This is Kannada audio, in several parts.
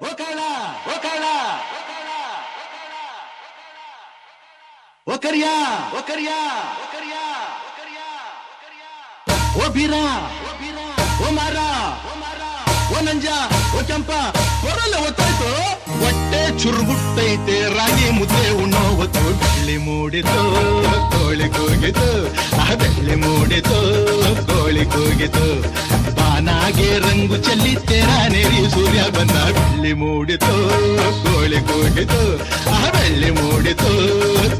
Okala, Okala, Okaria, Okaria, Okaria, Obira, Omara, Onanja, Ochampa, Orala Otaito, ಹೊಟ್ಟೆ ಚುರುಗುಟ್ಟೈತೆ ರಾಗಿ ಮುದ್ದೆ ಉಣ್ಣೋ ಹೊತ್ತು ಬೆಳ್ಳಿ ಮೂಡಿತು ಕೋಳಿ ಕೂಗಿತು ಬೆಳ್ಳಿ ಮೂಡಿತು ಕೋಳಿ ಕೂಗಿತು ಬಾನಾಗೆ ರಂಗು ಚೆಲ್ಲಿ ತೆರಾನೇರಿ ಸೂರ್ಯ ಬಂದ ಬೆಳ್ಳಿ ಮೂಡಿತು ಕೋಳಿ ಕೂಗಿತು ಬೆಳ್ಳಿ ಮೂಡಿತು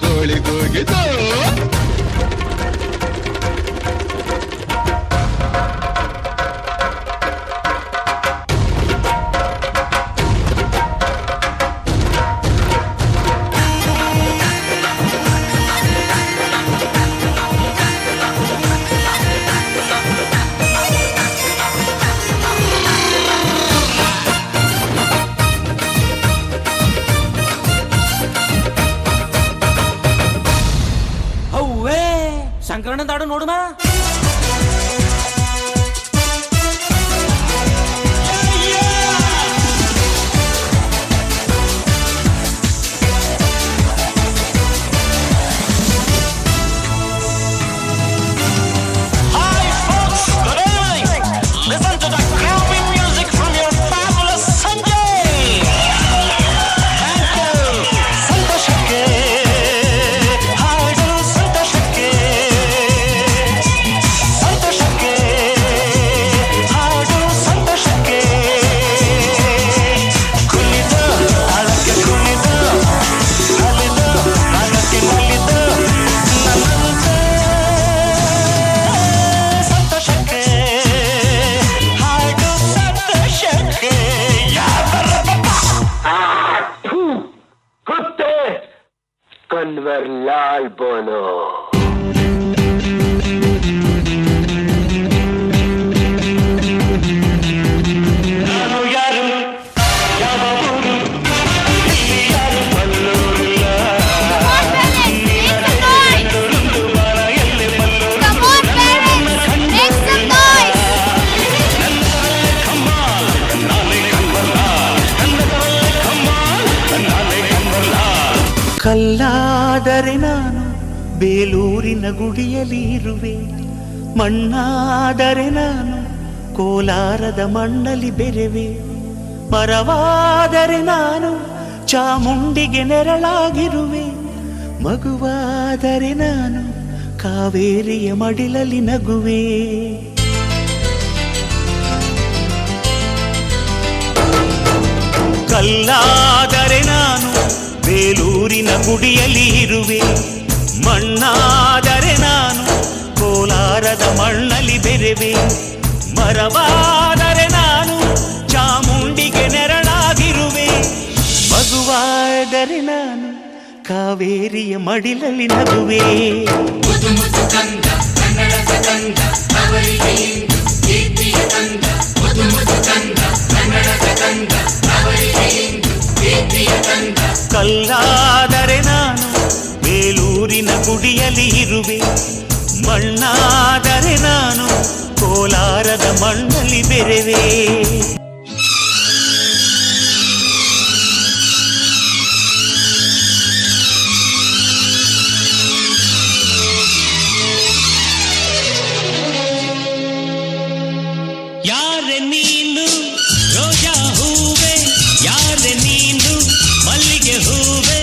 ಕೋಳಿ ಕೂಗಿತು ಸಂಕರಣ ದಾಡು ನೋಡುಮ कन्वर लाल बोलो ಕಲ್ಲಾದರೆ ನಾನು ಬೇಲೂರಿನ ಗುಡಿಯಲ್ಲಿ ಇರುವೆ, ಮಣ್ಣಾದರೆ ನಾನು ಕೋಲಾರದ ಮಣ್ಣಲ್ಲಿ ಬೆರೆವೆ, ಮರವಾದರೆ ನಾನು ಚಾಮುಂಡಿಗೆ ನೆರಳಾಗಿರುವೆ, ಮಗುವಾದರೆ ನಾನು ಕಾವೇರಿಯ ಮಡಿಲಲ್ಲಿ ನಗುವೆ. ಕಲ್ಲಾದರೆ ನಾನು ಬೇಲೂರಿನ ಗುಡಿಯಲ್ಲಿ ಇರುವೆ, ಮಣ್ಣಾದರೆ ನಾನು ಕೋಲಾರದ ಮಣ್ಣಲ್ಲಿ ಬೆರೆವೆ, ಮರವಾದರೆ ನಾನು ಚಾಮುಂಡಿಗೆ ನೆರಳಾಗಿರುವೆ, ಮಗುವಾದರೆ ನಾನು ಕಾವೇರಿಯ ಮಡಿಲಲ್ಲಿ ನಗುವೆ. ಕಲ್ಲಾದರೆ ನಾನು ಬೇಲೂರಿನ ಗುಡಿಯಲ್ಲಿ ಇರುವೆ, ಮಣ್ಣಾದರೆ ನಾನು ಕೋಲಾರದ ಮಣ್ಣಲ್ಲಿ ಬೆರೆವೆ. ಯಾರೆ ನೀನು ರೋಜಾ ಹೂವೆ, ಯಾರೆ ನೀನು ಮಲ್ಲಿಗೆ ಹೂವೆ,